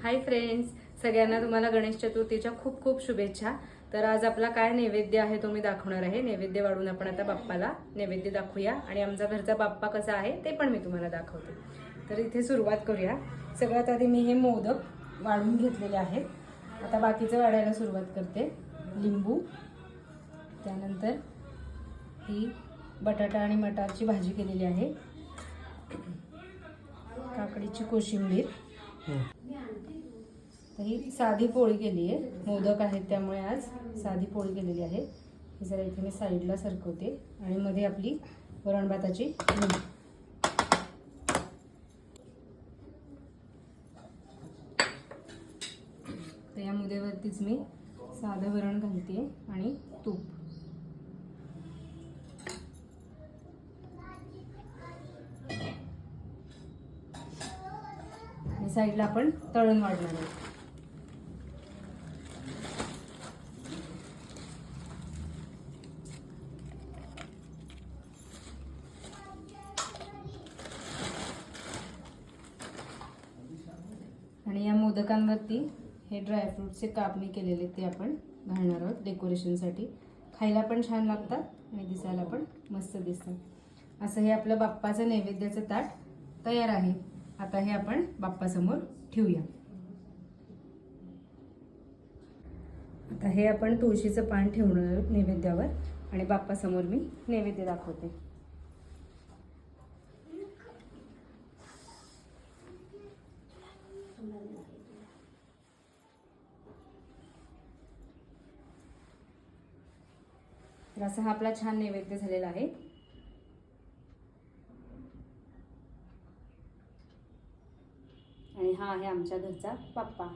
Hi friends, सगळ्यांना तुम्हाला गणेश चतुर्थीच्या खूप खूप शुभेच्छा। तर आज आपला काय नैवेद्य आहे तो मी दाखवणार आहे। नैवेद्य वाढून आपण आता बाप्पाला नैवेद्य दाखवूया आणि आमचा घरचा बाप्पा कसा आहे ते पण मी तुम्हाला दाखवते। तर इथे सुरुवात करूया। सगळ्यात आधी मी हे मोदक वाढून घेतलेले आहेत। आता बाकीचं वाढायला सुरुवात करते। लिंबू, त्यानंतर ही बटाटा आणि मटारची भाजी केलेली आहे, काकडीची कोशिंबीर, तर ही साधी पोळी केली आहे। मोदक आहेत त्यामुळे आज साधी पोळी केलेली आहे। ही जरा इथे मी साईडला सरकवते आणि मध्ये आपली वरण भाताची झुणका। तर या मुदेवरतीच मी साधं वरण घालते आणि तूप। आणि साईडला आपण तळण वाढणार आहे। आणि या मोदकांवरती हे ड्रायफ्रूटचे काप मी केलेले ते आपण घालणार आहोत डेकोरेशनसाठी। खायला पण छान लागतात आणि दिसायला पण मस्त दिसतात। असं हे आपलं बाप्पाचं नैवेद्याचं ताट तयार आहे। आता हे आपण बाप्पासमोर ठेवूया। आता हे आपण तुळशीचं पान ठेवणार आहोत नैवेद्यावर आणि बाप्पासमोर मी नैवेद्य दाखवते। तर असा हा आपला छान नैवेद्य झालेला आहे। आणि हा आहे आमच्या घरचा बाप्पा।